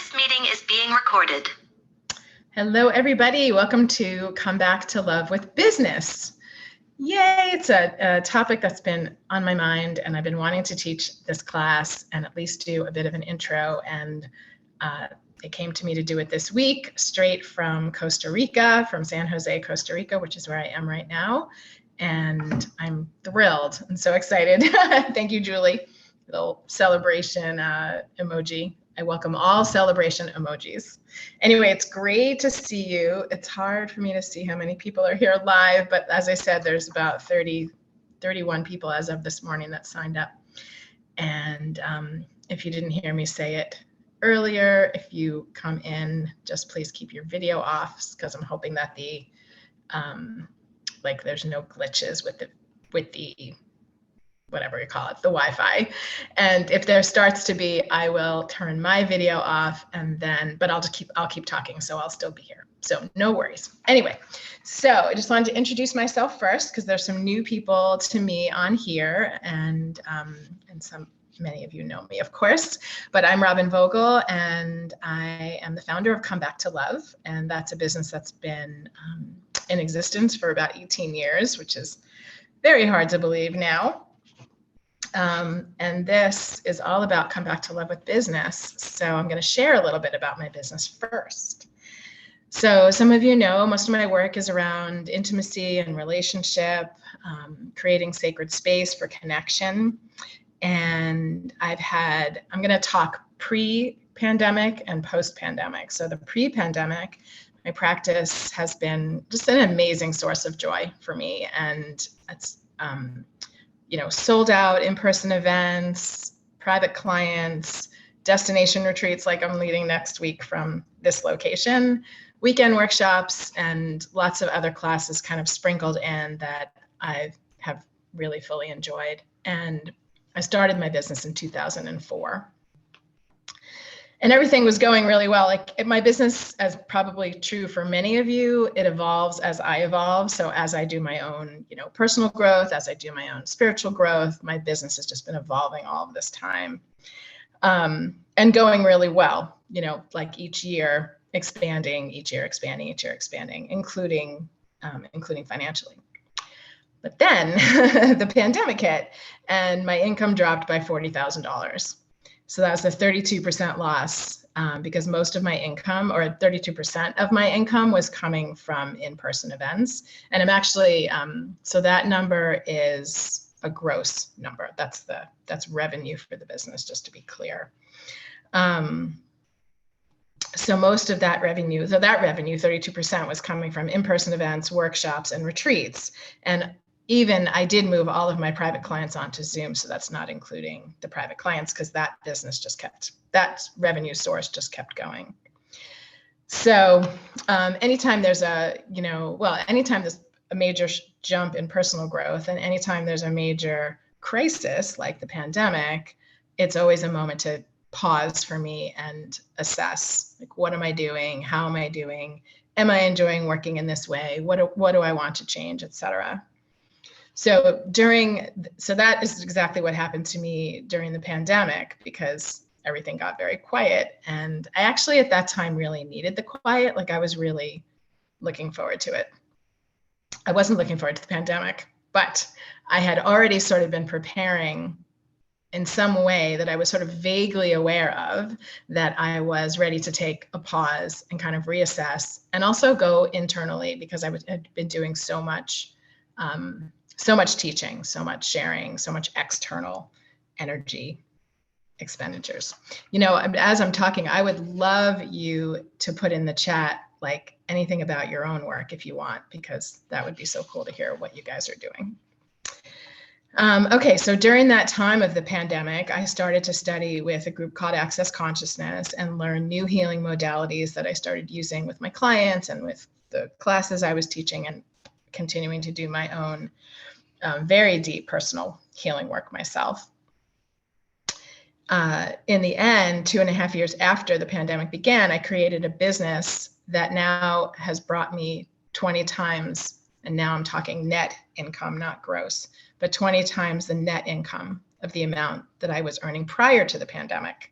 This meeting is being recorded. Hello, everybody. Welcome to Come Back to Love with Business. Yay, it's a topic that's been on my mind, and I've been wanting to teach this class and at least do a bit of an intro. And it came to me to do it this week, straight from Costa Rica, from San Jose, Costa Rica, which is where I am right now. And I'm thrilled and so excited. Thank you, Julie. Little celebration emoji. I welcome all celebration emojis. Anyway, it's great to see you. It's hard for me to see how many people are here live, but as I said, there's about 31 people as of this morning that signed up. And if you didn't hear me say it earlier, if you come in, just please keep your video off, because I'm hoping that the there's no glitches with the whatever you call it, the Wi-Fi. And if there starts to be, I will turn my video off, and then, but I'll keep talking, so I'll still be here. So no worries. Anyway, so I just wanted to introduce myself first, because there's some new people to me on here, and many of you know me, of course, but I'm Robin Vogel, and I am the founder of Come Back to Love, and that's a business that's been in existence for about 18 years, which is very hard to believe now. And this is all about Come Back to Love with Business. So I'm going to share a little bit about my business first. So some of you know, most of my work is around intimacy and relationship, creating sacred space for connection. And I'm going to talk pre-pandemic and post-pandemic. So the pre-pandemic, my practice has been just an amazing source of joy for me. And it's, sold out in-person events, private clients, destination retreats like I'm leading next week from this location, weekend workshops, and lots of other classes kind of sprinkled in that I have really fully enjoyed. And I started my business in 2004. And everything was going really well. Like my business, as probably true for many of you, it evolves as I evolve. So as I do my own, personal growth, as I do my own spiritual growth, my business has just been evolving all of this time, and going really well. Like each year expanding, including financially. But then the pandemic hit, and my income dropped by $40,000. So that was a 32% loss, because most of my income, or 32% of my income, was coming from in-person events. And I'm actually, so that number is a gross number. That's revenue for the business, just to be clear. So most of that revenue, 32% was coming from in-person events, workshops, and retreats. And even I did move all of my private clients onto Zoom, so that's not including the private clients, because that business that revenue source just kept going. So anytime there's anytime there's a major jump in personal growth, and anytime there's a major crisis like the pandemic, it's always a moment to pause for me and assess, like, what am I doing? How am I doing? Am I enjoying working in this way? What do I want to change, et cetera? So that is exactly what happened to me during the pandemic, because everything got very quiet. And I actually at that time really needed the quiet. Like I was really looking forward to it. I wasn't looking forward to the pandemic, but I had already sort of been preparing in some way that I was sort of vaguely aware of, that I was ready to take a pause and kind of reassess, and also go internally, because I had been doing so much teaching, so much sharing, so much external energy expenditures. As I'm talking, I would love you to put in the chat, like, anything about your own work if you want, because that would be so cool to hear what you guys are doing. Okay, so during that time of the pandemic, I started to study with a group called Access Consciousness and learn new healing modalities that I started using with my clients and with the classes I was teaching, and continuing to do my own very deep personal healing work myself. In the end, 2.5 years after the pandemic began, I created a business that now has brought me 20 times, and now I'm talking net income, not gross, but 20 times the net income of the amount that I was earning prior to the pandemic.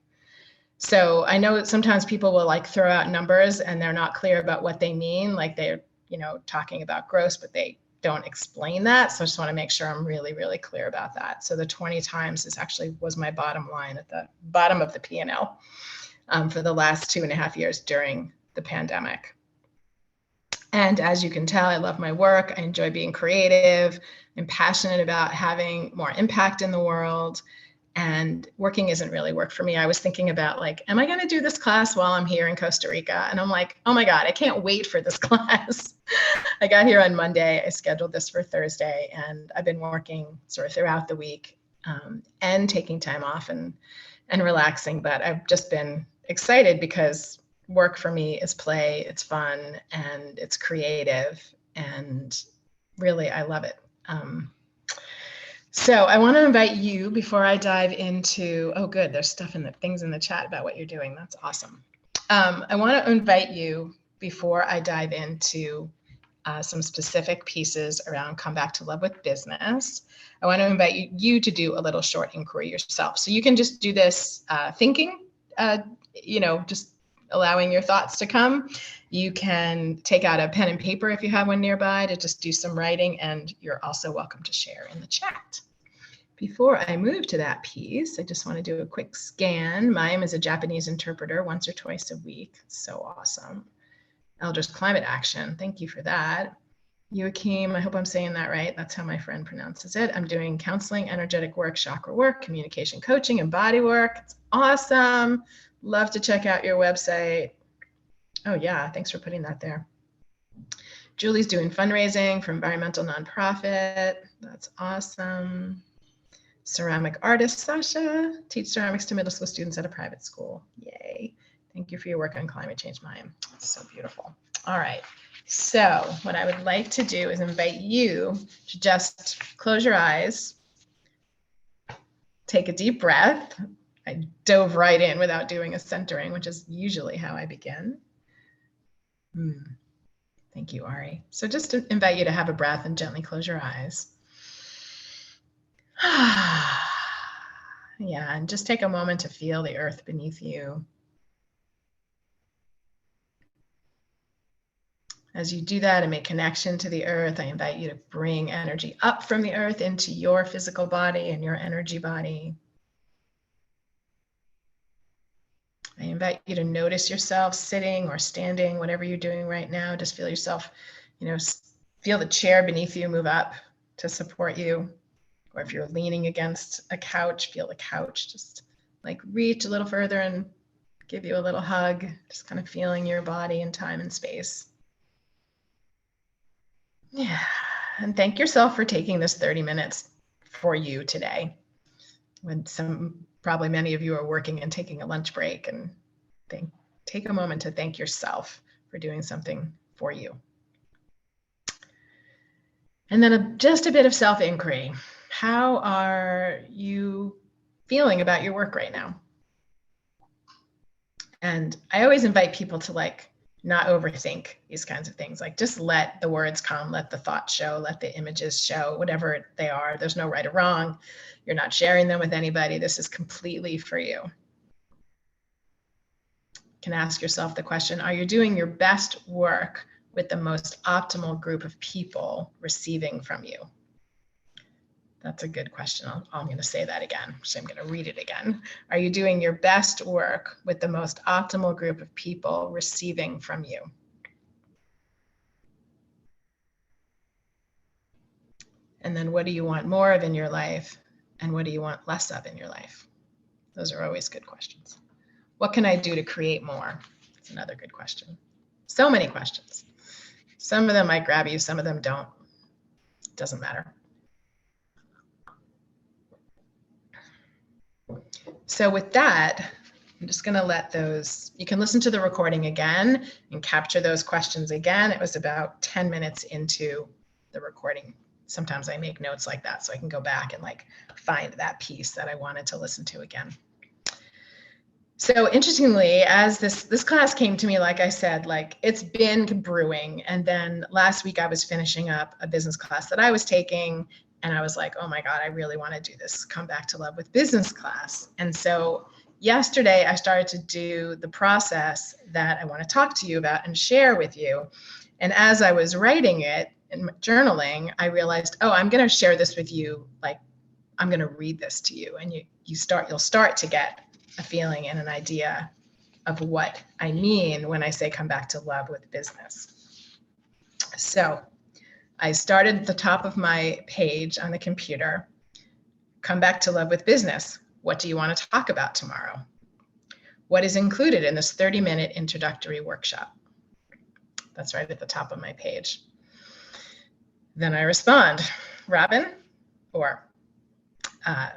So I know that sometimes people will like throw out numbers and they're not clear about what they mean. Like they're, talking about gross, but they don't explain that. So I just want to make sure I'm really, really clear about that. So the 20 times was my bottom line at the bottom of the P&L for the last 2.5 years during the pandemic. And as you can tell, I love my work. I enjoy being creative. I'm passionate about having more impact in the world. And working isn't really work for me. I was thinking about like, am I going to do this class while I'm here in Costa Rica? And I'm like, oh my God, I can't wait for this class. I got here on Monday. I scheduled this for Thursday, and I've been working sort of throughout the week and taking time off and relaxing. But I've just been excited because work for me is play, it's fun, and it's creative, and really, I love it. So I want to invite you before I dive into, oh good, there's things in the chat about what you're doing. That's awesome. I want to invite you before I dive into some specific pieces around Come Back to Love with Business. I want to invite you to do a little short inquiry yourself. So you can just do this thinking, just allowing your thoughts to come. You can take out a pen and paper if you have one nearby to just do some writing, and you're also welcome to share in the chat. Before I move to that piece, I just want to do a quick scan. Mayim is a Japanese interpreter once or twice a week. So awesome. Elders Climate Action, thank you for that. Joachim, I hope I'm saying that right. That's how my friend pronounces it. I'm doing counseling, energetic work, chakra work, communication coaching, and body work. It's awesome. Love to check out your website. Oh yeah, thanks for putting that there. Julie's doing fundraising for environmental nonprofit. That's awesome. Ceramic artist, Sasha. Teach ceramics to middle school students at a private school. Yay. Thank you for your work on climate change, Mayim. It's so beautiful. All right. So what I would like to do is invite you to just close your eyes, take a deep breath. I dove right in without doing a centering, which is usually how I begin. Thank you, Ari. So just to invite you to have a breath and gently close your eyes. Yeah, and just take a moment to feel the earth beneath you. As you do that and make connection to the earth, I invite you to bring energy up from the earth into your physical body and your energy body. I invite you to notice yourself sitting or standing, whatever you're doing right now. Just feel yourself, feel the chair beneath you move up to support you. Or if you're leaning against a couch, feel the couch just like reach a little further and give you a little hug, just kind of feeling your body in time and space. Yeah, and thank yourself for taking this 30 minutes for you today. When probably many of you are working and taking a lunch break, and take a moment to thank yourself for doing something for you. And then just a bit of self-inquiry. How are you feeling about your work right now? And I always invite people to not overthink these kinds of things. Like just let the words come, let the thoughts show, let the images show, whatever they are. There's no right or wrong. You're not sharing them with anybody. This is completely for you. You can ask yourself the question, are you doing your best work with the most optimal group of people receiving from you? That's a good question. I'm going to say that again. So I'm going to read it again. Are you doing your best work with the most optimal group of people receiving from you? And then what do you want more of in your life? And what do you want less of in your life? Those are always good questions. What can I do to create more? That's another good question. So many questions. Some of them might grab you, some of them don't. It doesn't matter. So with that, I'm just going to let those, you can listen to the recording again and capture those questions again. It was about 10 minutes into the recording. Sometimes I make notes like that so I can go back and find that piece that I wanted to listen to again. So interestingly, as this class came to me, like I said, it's been brewing. And then last week I was finishing up a business class that I was taking. And I was like, oh my God, I really want to do this Come Back to Love with Business class. And so yesterday I started to do the process that I want to talk to you about and share with you. And as I was writing it and journaling, I realized, oh, I'm going to share this with you. Like, I'm going to read this to you, and you'll start to get a feeling and an idea of what I mean when I say come back to love with business. So I started at the top of my page on the computer. Come back to love with business. What do you want to talk about tomorrow? What is included in this 30-minute introductory workshop? That's right at the top of my page. Then I respond, Robin, or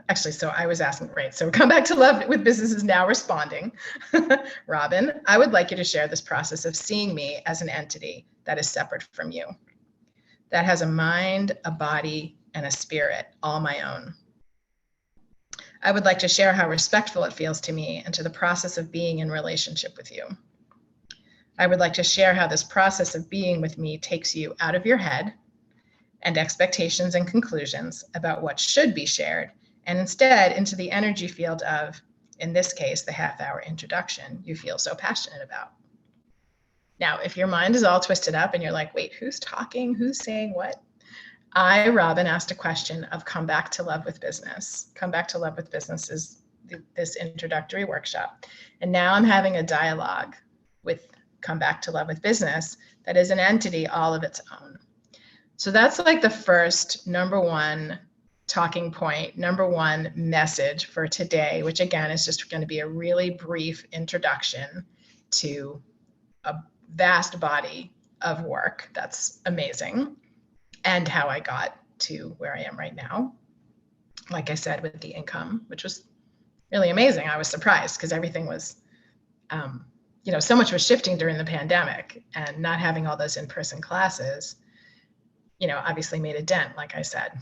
actually, so I was asking, right, so come back to love with business is now responding. Robin, I would like you to share this process of seeing me as an entity that is separate from you, that has a mind, a body, and a spirit, all my own. I would like to share how respectful it feels to me and to the process of being in relationship with you. I would like to share how this process of being with me takes you out of your head and expectations and conclusions about what should be shared, and instead into the energy field of, in this case, the half-hour introduction you feel so passionate about. Now, if your mind is all twisted up and you're like, wait, who's talking? Who's saying what? I, Robin, asked a question of come back to love with business. Come back to love with business is this introductory workshop. And now I'm having a dialogue with come back to love with business that is an entity all of its own. So that's like the first number one talking point, number one message for today, which again is just going to be a really brief introduction to a vast body of work that's amazing and how I got to where I am right now. Like I said, with the income, which was really amazing. I was surprised because everything was, so much was shifting during the pandemic, and not having all those in-person classes, obviously made a dent, like I said.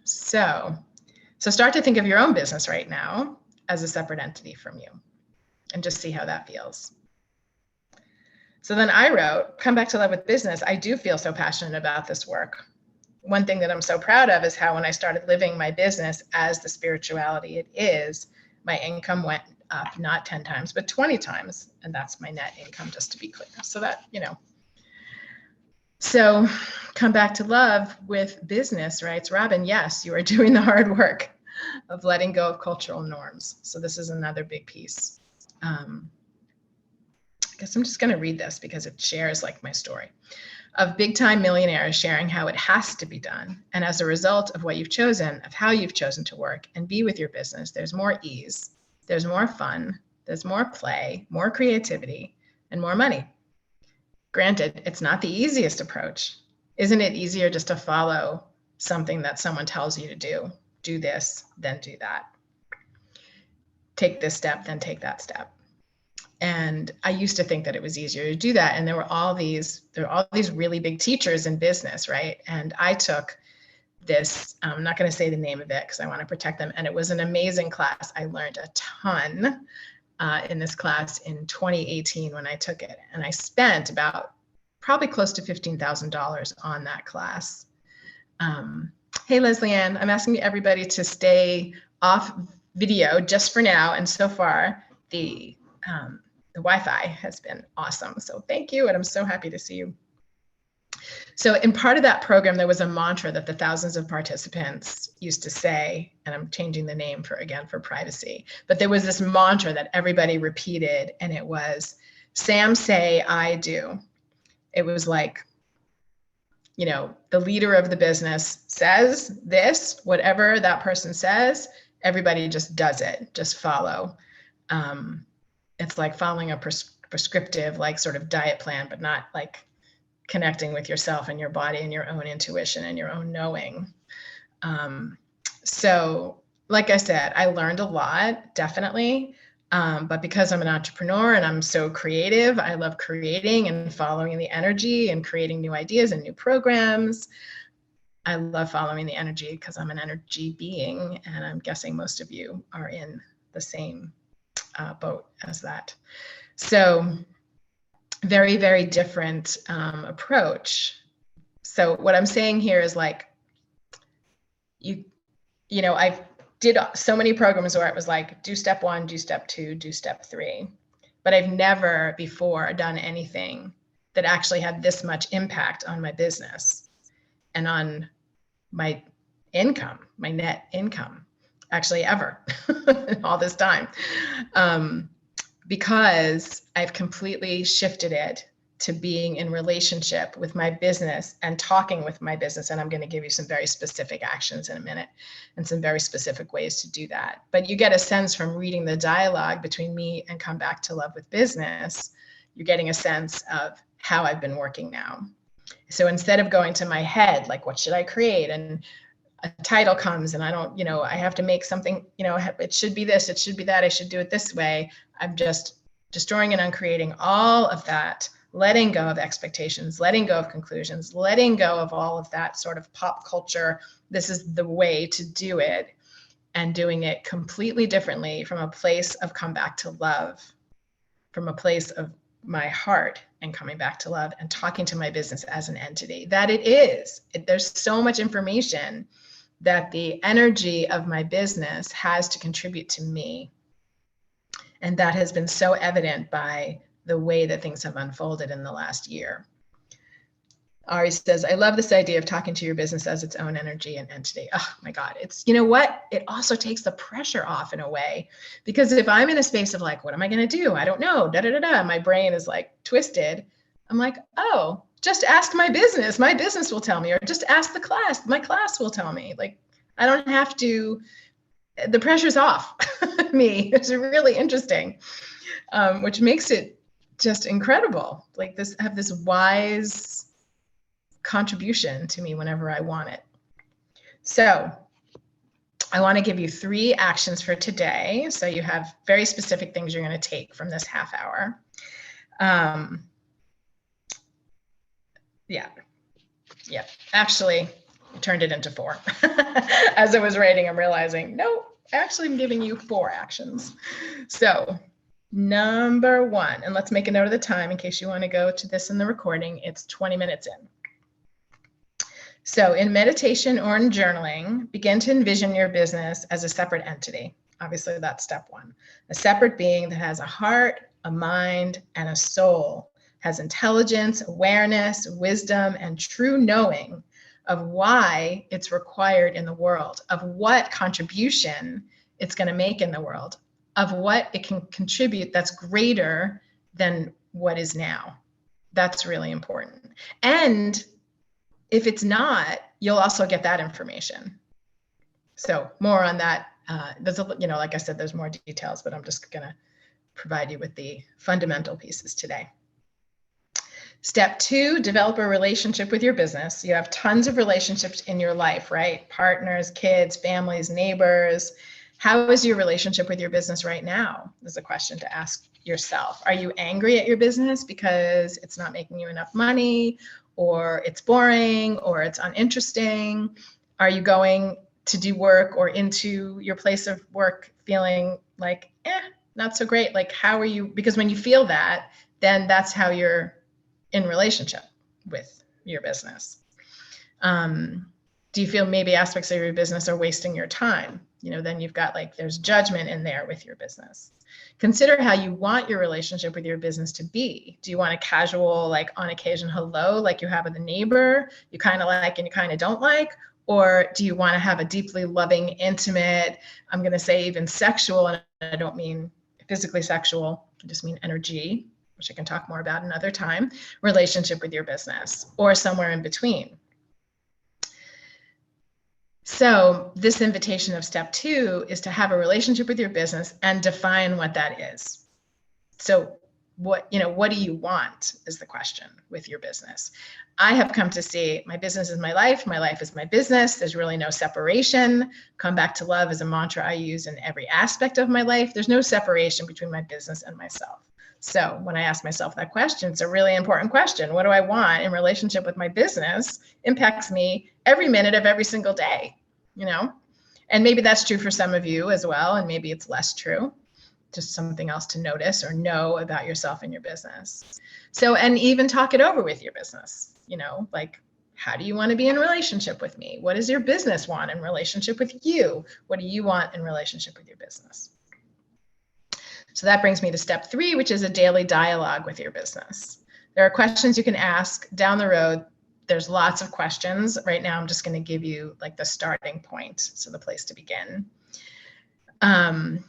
So start to think of your own business right now as a separate entity from you and just see how that feels. So then I wrote, come back to love with business. I do feel so passionate about this work. One thing that I'm so proud of is how when I started living my business as the spirituality it is, my income went up not 10 times, but 20 times. And that's my net income, just to be clear. So that, So come back to love with business, writes Robin. Yes, you are doing the hard work of letting go of cultural norms. So this is another big piece. I guess I'm just going to read this because it shares like my story of big time millionaires sharing how it has to be done. And as a result of what you've chosen, of how you've chosen to work and be with your business, there's more ease, there's more fun, there's more play, more creativity, and more money. Granted, it's not the easiest approach. Isn't it easier just to follow something that someone tells you to do? Do this, then do that. Take this step, then take that step. And I used to think that it was easier to do that. And there were all these really big teachers in business, right? And I took this, I'm not going to say the name of it because I want to protect them. And it was an amazing class. I learned a ton in this class in 2018 when I took it. And I spent about probably close to $15,000 on that class. Hey, Leslie Ann, I'm asking everybody to stay off video just for now. And so far, the Wi-Fi has been awesome. So thank you. And I'm so happy to see you. So in part of that program, there was a mantra that the thousands of participants used to say, and I'm changing the name for privacy, but there was this mantra that everybody repeated, and it was, Sam say, I do. It was like, the leader of the business says this, whatever that person says, everybody just does it, just follow. It's like following a prescriptive, like sort of diet plan, but not like connecting with yourself and your body and your own intuition and your own knowing. So like I said, I learned a lot, definitely. But because I'm an entrepreneur and I'm so creative, I love creating and following the energy and creating new ideas and new programs. I love following the energy because I'm an energy being, and I'm guessing most of you are in the same boat as that. So very, very different approach. So what I'm saying here is like, did so many programs where it was like, do step 1, do step 2, do step 3. But I've never before done anything that actually had this much impact on my business and on my income, my net income, actually ever all this time. Because I've completely shifted it to being in relationship with my business and talking with my business. And I'm going to give you some very specific actions in a minute and some very specific ways to do that. But you get a sense from reading the dialogue between me and Come Back to Love with Business, you're getting a sense of how I've been working now. So instead of going to my head, like, what should I create? And a title comes and I don't, I have to make something, it should be this, it should be that, I should do it this way. I'm just destroying and uncreating all of that, letting go of expectations, letting go of conclusions, letting go of all of that sort of pop culture. This is the way to do it, and doing it completely differently from a place of come back to love, from a place of my heart and coming back to love and talking to my business as an entity that it is. There's so much information that the energy of my business has to contribute to me. And that has been so evident by the way that things have unfolded in the last year. Ari says, I love this idea of talking to your business as its own energy and entity. Oh my God, it's, you know what? It also takes the pressure off in a way, because if I'm in a space of like, what am I going to do? I don't know, my brain is like twisted. I'm like, oh, just ask my business. My business will tell me, or just ask the class. My class will tell me. Like, I don't have to, the pressure's off me. It's really interesting, which makes it just incredible. Like have this wise contribution to me whenever I want it. So I want to give you 3 actions for today. So you have very specific things you're going to take from this half hour. Yeah. Actually, I turned it into 4. As I was writing, I'm realizing, no, actually I'm giving you 4 actions. So number 1, and let's make a note of the time in case you want to go to this in the recording, it's 20 minutes in. So in meditation or in journaling, begin to envision your business as a separate entity. Obviously, that's step 1. A separate being that has a heart, a mind, and a soul, has intelligence, awareness, wisdom, and true knowing of why it's required in the world, of what contribution it's going to make in the world, of what it can contribute that's greater than what is now. That's really important. And if it's not, you'll also get that information. So more on that. There's like I said, there's more details, but I'm just going to provide you with the fundamental pieces today. Step 2, develop a relationship with your business. You have tons of relationships in your life, right? Partners, kids, families, neighbors. How is your relationship with your business right now? Is a question to ask yourself. Are you angry at your business because it's not making you enough money, or it's boring, or it's uninteresting? Are you going to do work or into your place of work feeling like, not so great? Like, how are you? Because when you feel that, then that's how you're in relationship with your business. Do you feel maybe aspects of your business are wasting your time? Then you've got there's judgment in there with your business. Consider how you want your relationship with your business to be. Do you want a casual, on occasion, hello, like you have with a neighbor, you kind of like and you kind of don't like? Or do you want to have a deeply loving, intimate, I'm going to say even sexual, and I don't mean physically sexual, I just mean energy, which I can talk more about another time, relationship with your business, or somewhere in between? So this invitation of step 2 is to have a relationship with your business and define what that is. So what do you want is the question with your business. I have come to see my business is my life is my business. There's really no separation. Come back to love is a mantra I use in every aspect of my life. There's no separation between my business and myself. So when I ask myself that question, it's a really important question. What do I want in relationship with my business impacts me every minute of every single day, And maybe that's true for some of you as well, and maybe it's less true. Just something else to notice or know about yourself and your business. So, and even talk it over with your business, How do you want to be in relationship with me? What does your business want in relationship with you? What do you want in relationship with your business? So that brings me to step 3, which is a daily dialogue with your business. There are questions you can ask down the road. There's lots of questions. Right now, I'm just going to give you like the starting point, so the place to begin. I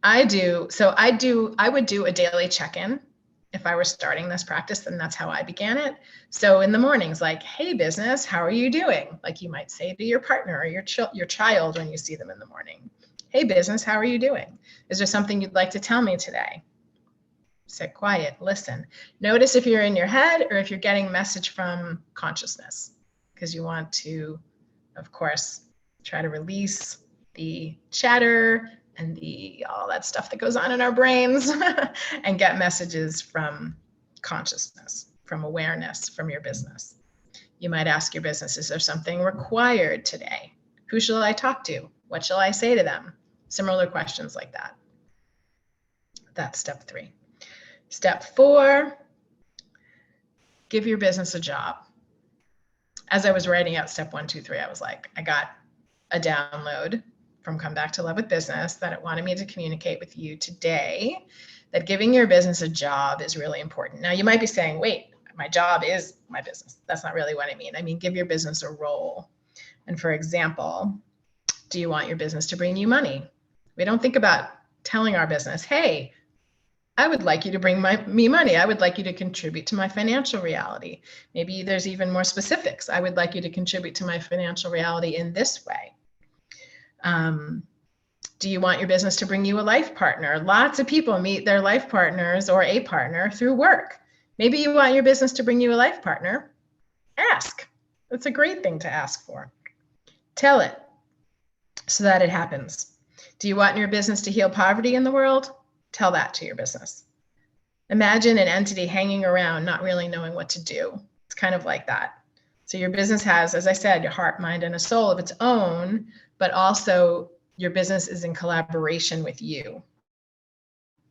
would do a daily check-in. If I were starting this practice, then that's how I began it. So in the mornings, like, hey, business, how are you doing? Like you might say to your partner or your child when you see them in the morning. Hey, business, how are you doing? Is there something you'd like to tell me today? Sit quiet, listen. Notice if you're in your head or if you're getting a message from consciousness, because you want to, of course, try to release the chatter and all that stuff that goes on in our brains and get messages from consciousness, from awareness, from your business. You might ask your business, is there something required today? Who shall I talk to? What shall I say to them? Similar questions like that. That's step 3. Step 4, give your business a job. As I was writing out step 1, 2, 3, I was like, I got a download from Come Back to Love with Business that it wanted me to communicate with you today, that giving your business a job is really important. Now you might be saying, wait, my job is my business. That's not really what I mean. I mean, give your business a role. And for example, do you want your business to bring you money? We don't think about telling our business, hey, I would like you to bring me money. I would like you to contribute to my financial reality. Maybe there's even more specifics. I would like you to contribute to my financial reality in this way. Do you want your business to bring you a life partner? Lots of people meet their life partners or a partner through work. Maybe you want your business to bring you a life partner. Ask. That's a great thing to ask for. Tell it so that it happens. Do you want your business to heal poverty in the world? Tell that to your business. Imagine an entity hanging around, not really knowing what to do. It's kind of like that. So your business has, as I said, your heart, mind, and a soul of its own, but also your business is in collaboration with you.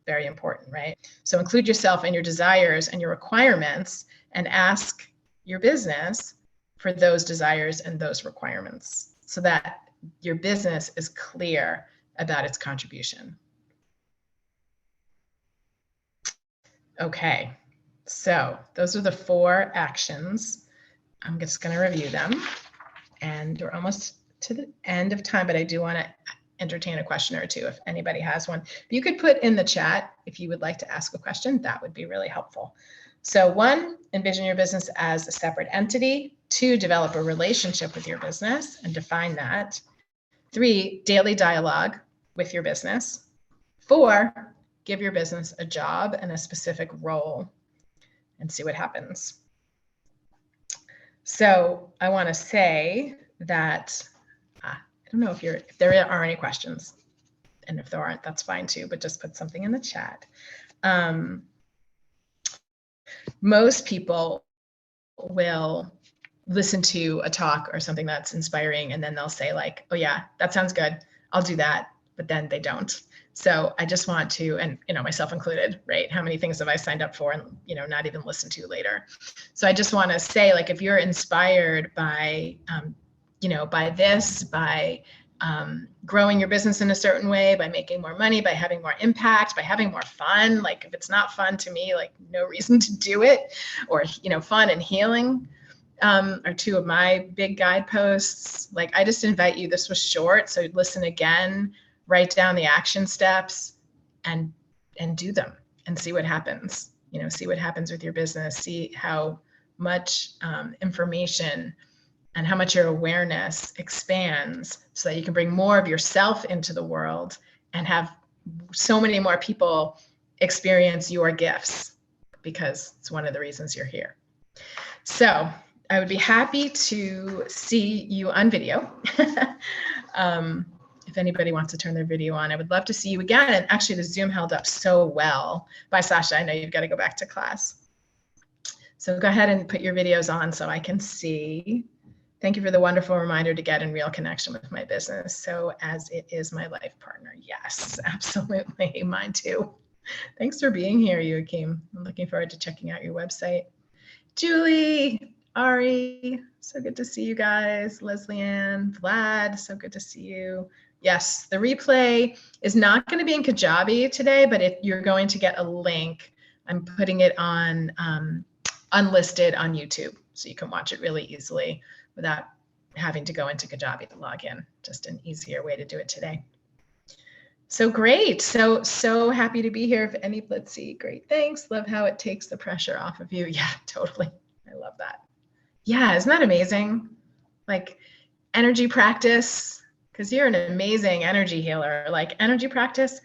Very important, right? So include yourself and your desires and your requirements and ask your business for those desires and those requirements so that your business is clear about its contribution. Okay, so those are the 4 actions. I'm just going to review them, and we're almost to the end of time, but I do want to entertain a question or two if anybody has one. You could put in the chat if you would like to ask a question. That would be really helpful. So 1, envision your business as a separate entity. 2, develop a relationship with your business and define that. 3, daily dialogue with your business. 4, give your business a job and a specific role and see what happens. So I want to say that I don't know if there are any questions, and if there aren't, that's fine too, but just put something in the chat. Most people will listen to a talk or something that's inspiring, and then they'll say like, oh yeah, that sounds good, I'll do that, but then they don't. So I just want to, and myself included, right? How many things have I signed up for and not even listened to later? So I just want to say, like, if you're inspired by, by growing your business in a certain way, by making more money, by having more impact, by having more fun, like if it's not fun to me, like no reason to do it, or fun and healing are 2 of my big guideposts. Like I just invite you. This was short, so listen again. Write down the action steps and do them and see what happens. See what happens with your business. See how much information and how much your awareness expands so that you can bring more of yourself into the world and have so many more people experience your gifts, because it's one of the reasons you're here. So I would be happy to see you on video. If anybody wants to turn their video on, I would love to see you again. And actually the Zoom held up so well. Bye, Sasha. I know you've got to go back to class. So go ahead and put your videos on so I can see. Thank you for the wonderful reminder to get in real connection with my business. So as it is my life partner. Yes, absolutely. Mine too. Thanks for being here, Joachim. I'm looking forward to checking out your website. Julie, Ari, so good to see you guys. Leslie Ann, Vlad, so good to see you. Yes, the replay is not going to be in Kajabi today, but you're going to get a link. I'm putting it on unlisted on YouTube, so you can watch it really easily without having to go into Kajabi to log in. Just an easier way to do it today. So great. So happy to be here. If any, let's see. Great. Thanks. Love how it takes the pressure off of you. Yeah, totally. I love that. Yeah, isn't that amazing? Like energy practice, because you're an amazing energy healer. Like energy practice,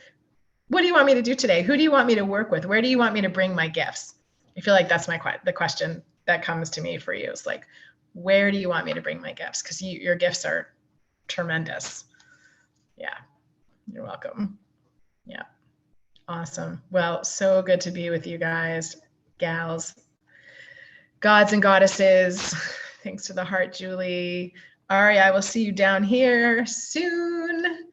what do you want me to do today? Who do you want me to work with? Where do you want me to bring my gifts? I feel like that's the question that comes to me for you. It's like, where do you want me to bring my gifts? Because your gifts are tremendous. Yeah, you're welcome. Yeah, awesome. Well, so good to be with you guys, gals, gods and goddesses. Thanks to the heart, Julie. Ari, I will see you down here soon.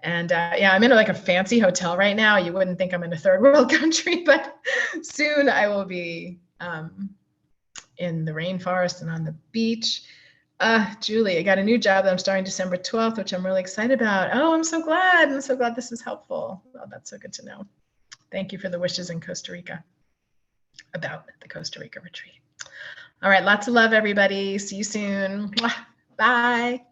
And yeah, I'm in like a fancy hotel right now. You wouldn't think I'm in a third world country, but soon I will be in the rainforest and on the beach. Julie, I got a new job that I'm starting December 12th, which I'm really excited about. Oh, I'm so glad. I'm so glad this is helpful. Oh, that's so good to know. Thank you for the wishes in Costa Rica about the Costa Rica retreat. All right, lots of love, everybody. See you soon. Bye.